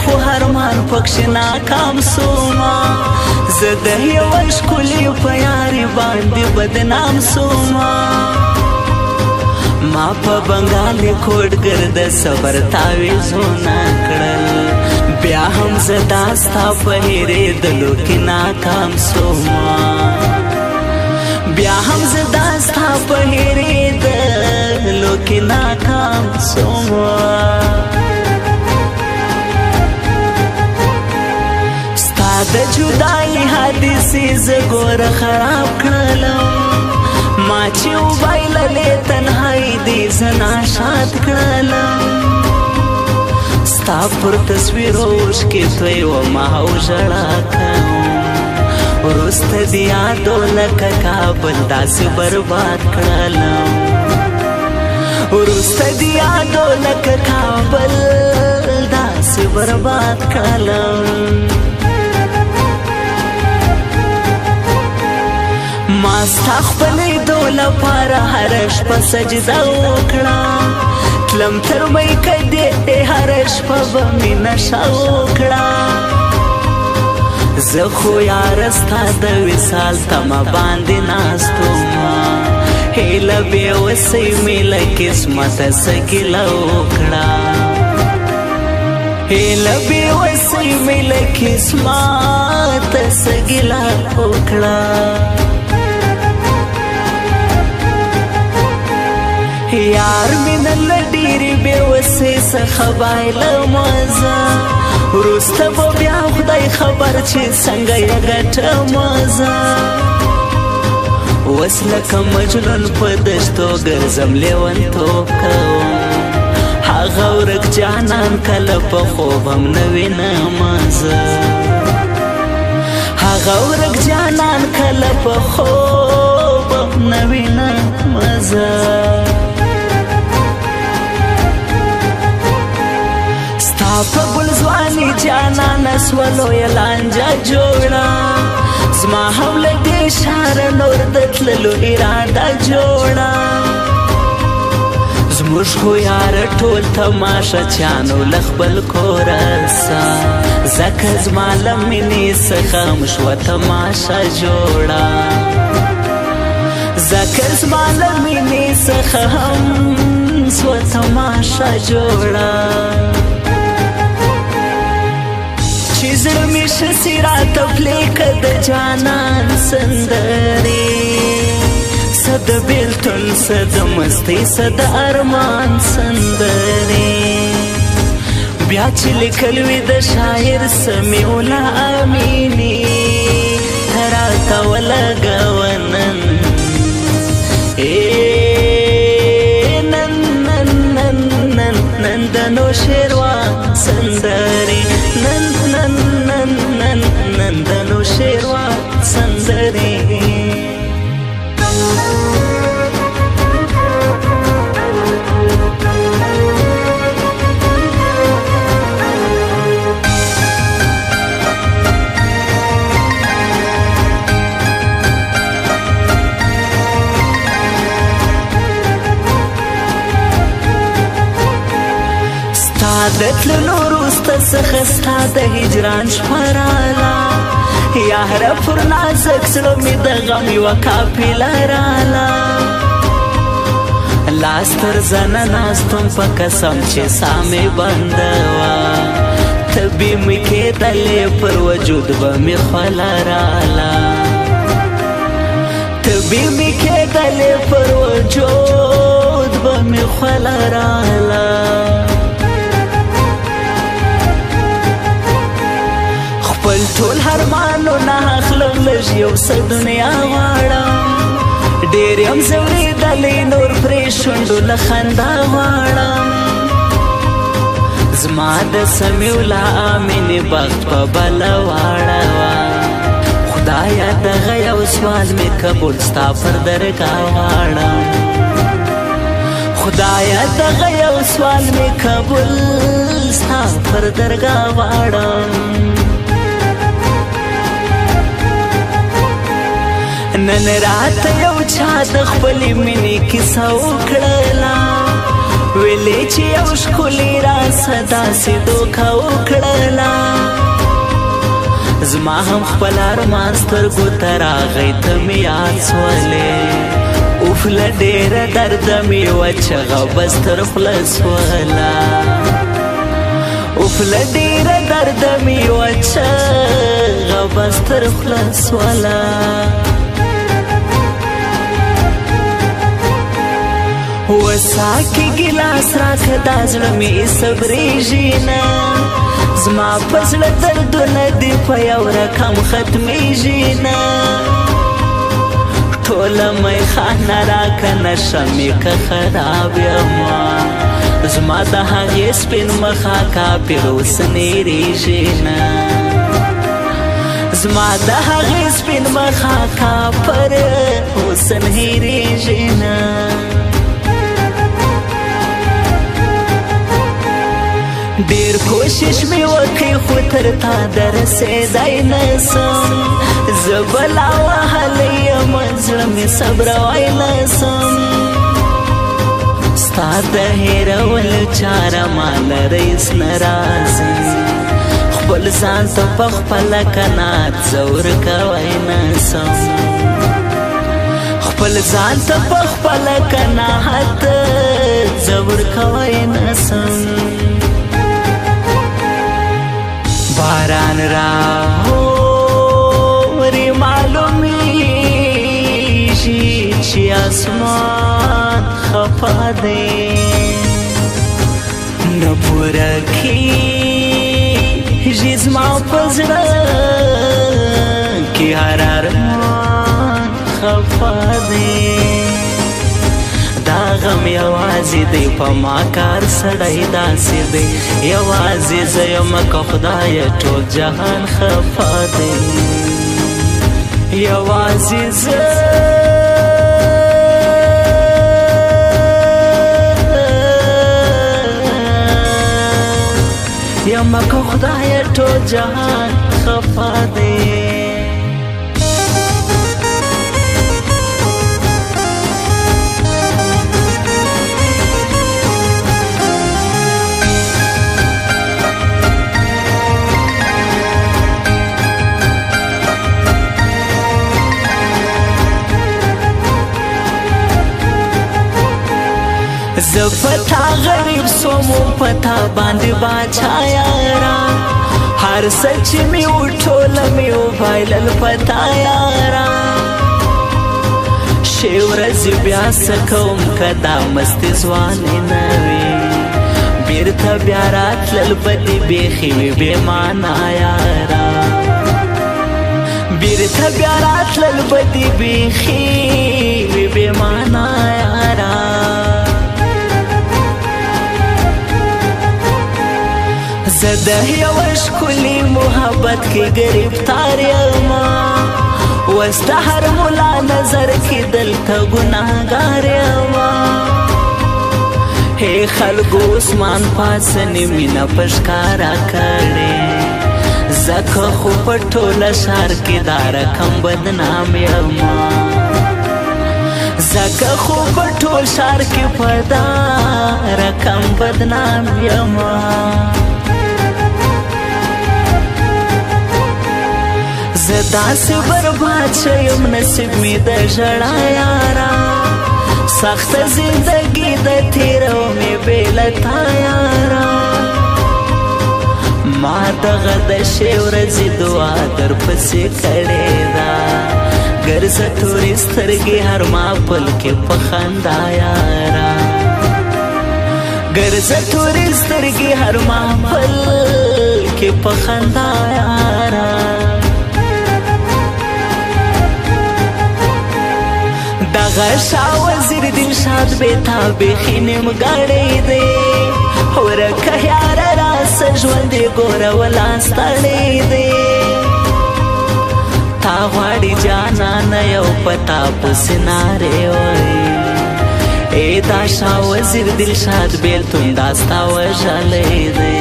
خو هرمان پکښ ناکام سوما زه د یوه ښکلي په یاري باندې بدنام سوما ما په بنګالي کوټ ګرده صبر تعویضونه کړل بیا هم زه دا ستا په هېرېدلو کې ناکام سوما بیا هم زه دا ستا په هېرېدلو کې ناکام سوما ستا د جدایي حادثې زه ګوره خراب کړلم ما چې وبایللې تنهایي دې زه ناشاد کړلم ستا پر تصویرو اوښکې تویومه او ژړا کوم وروسته د یادو لکه کابل داسې برباد کړلم وروسته د یادو لکه کابل داسې برباد کړلم ما ستا خپلېدو لپاره هره شپه سجده وکړه تلم تر میکدې هره شپه به مې نشه وکړه زه خو یاره ستا د وصال تمه باندې ناست ومه هیله بېوسۍ مې له قسمته څه ګیله وکړه هیله بېوسۍ مې له قسمته څه ګیله وکړه یار مینه له ډېرې بېوسۍ څخه بایلمه زه وروسته به بیا خدای خبر چې څنګه یې ګټمه زه اوس لکه مجنون په دشتو ګرځم لیونتوب کوم هغه ورک جانان کله په خوب هم نه وینمه زه هغه ورک جانان کله په خوب هم نه وینمه زه په ګل ځواني جانانه سوه لویه لانجه جوړه زما هم له دې ښاره نور د تللو اراده جوړه زموږ خو یاره ټول تماشچیانو له خپل کوره سه ځکه زما له مینې څخه هم شوه تماشه جوړه ځکه زما له مینې څخه هم سوه تماشه جوړه چې زړه مې شسې راته پلې که د جانان سندرې څه د بېلتون څه د مستۍ څه د ارمان سندرې بیا چې لیکل وي د شاعر سمیع الله امیني راته ولګوه نن نن نن نن نن نن د نوشیروان سندرې نن نن نن نن نن د نوشیروان سندرې د تللو وروسته څخه ستا د هجران شپه راله یاره پر نازک زړه مې د غم یوه قافله راله لاس تر زنه ناستم په قسم چې ساه مې بنده وه طبې مې کېدلې پر وجود به مې خوله راله طبې مې کېدلې پر وجود به مې خوله راله خپل ټول هرمانونه اخلم لږ یو څه دنیا غواړم ډېر یم ځورېدلی نور پرې شونډو له خندا غواړم زما د سمیع الله امیني بخت په بله واړوه خدایه دغه یو سوال مې قبول ستا پر درګاه غواړم خدایه دغه یو سوال مې قبول ستا پر درګاه غواړم نن راته یو چا د خپلې مینې کیسه وکړله ویلې چې یو ښکلي راسه داسې دوکه وکړله زما هم خپل ارمان سترګو ته راغی ته مې یاد سولې اوف له ډېره درده مې وه چغه بس تر خوله سوله اوف له ډېره درده مې وه چغه بس تر خوله سوله وساکي ګیلاس راکه دا زړه مې صبرېږي نه زما په زړه دردونه دې په یو رقم ختمېږي نه ټوله میخانه راکه نشه مې که خراب یمه زما د هغې سپین مخه کاپیر اوس نېرېږي نه زما د هغې سپین مخه کاپر اوس نېرېږي نه ډېر کوشش مې وکړی خو تر تا د رسېدی نسم زه بلا وهلی یم زړه مې صبروی نسم ستا د هېرولو چاره ما لرئیس نه راځي خپل ځان ته په خپله قناعت زه ورکوی نسم خپل ځان ته په خپله قناعت زه ورکوی نسم باران راوري معلومیږي چې اسمان خفا دی نه پوره کېږي زما په زړه کې هر ارمان خفا دی دا غم یوازې دی په ما کار سړی داسې دی یوازې زه یم که خدایه ټول جهان خفا دی یوازې زه یم که خدایه ټول جهان خفا دی زه پتا غریب سوم پتا باندې باچا یارا هر څه چې مې وټوله مې وبایلل پتا یارا شی ورځې بیا څه کوم که دا مستې ځوانې نه وي بیرته بیا راتلل به دې بیخي وي بې معنا یارا بیرته بیا راتلل به دې بیخي وي بې معنا یارا زه د یوه ښکلي محبت کې ګرفتار یمه وسته هر ملا نظر کې دلته ګناهګار یمه هی خلکو عثمان پاسنې مینه په ښکاره کړې ځکه خو په ټوله ښار کې دا رقم بدنام یمه ځکه خو په ټول ښار کې په دا رقم بدنام یمه زه داسې برباد شیم نصیب مې د ژړا یارا سخته زندګي د تېرو مې بې له تا یارا ما دغه د شی ورځې دعا درپسې کړې ده ګرځه تورې سترګې هر ماپل کې په خندا یارا ګرځه تورې سترګې هر ماپل کې په خندا یارا دغه شاه وزیر دلشاد بیتا بیخي نیمګړی دی ورکه یاره راسه ژوندې ګوره ولاستړی دی تا غواړي جانانه یو پتا پسې نارې وایي ای دا شاه وزیر دلشاد بیلتون دا ستا وژلی دی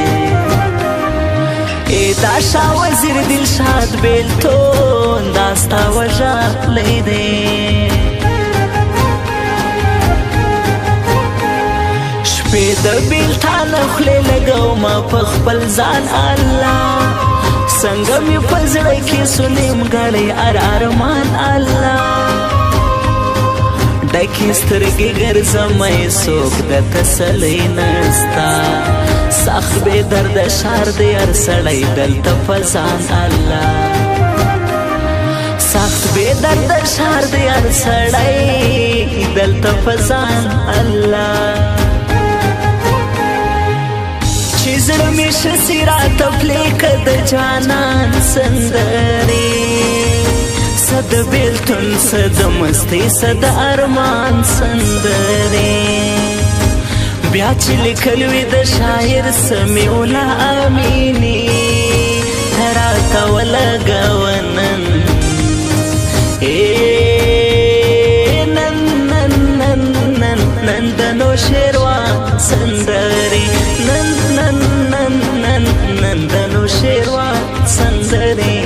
ای دا شاه وزیر دلشاد بیلتون دا ستا وژلی دی شپې د بیلتان خولې لګومه په خپل ځان الله څنګه مې په زړه کې سنیم ګړی ارمان الله ډکې سترګې ګرځمه څوک د تسلی نستا سخت بې درده ښار دی هر سړی دلته په ځان الله سخت بې درده ښار دی هر سړی دلته په ځان الله چې زړه مې شسي راته پلیکه د جانان سندرې څه د بېلتون څه د مستۍ څه د ارمان سندرې بیا چې لیکل وي د شاعر سمیع الله امیني راته ولګوه نن نن نن نن نن نن د نوشیروان سندرې نن نن نن نن نن د نوشیروان سندرې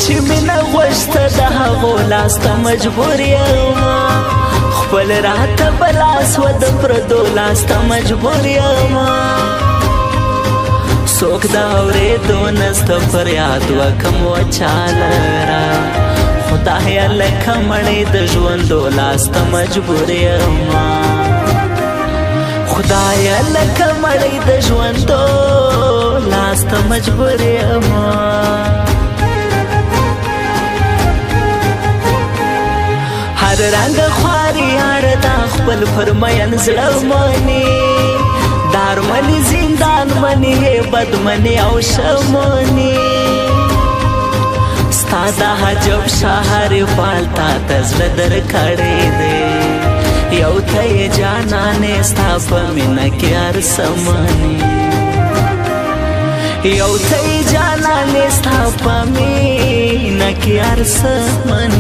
چې مینه غوښته د هغو لاس ته مجبور یم خپل راته به لاس و د پردو لاس ته مجبور یم څوک د اورېدو نسته فریاد وکم وچا لره خدایه لکه مړی د ژوندو لاس ته مجبور یم خدایه لکه مړی د ژوندو لاس ته مجبور یم هر رنگ خواری یار دا خپل فرماین زړه مني دارمني زندان مني بدمني او شمني ستا دا حجب شهر پالتا تزړه در کړی دی یو ته یې جانانې ستا په مینه کې هر څه مني یو ته یې جانانې ستا په مینه کې هر څه مني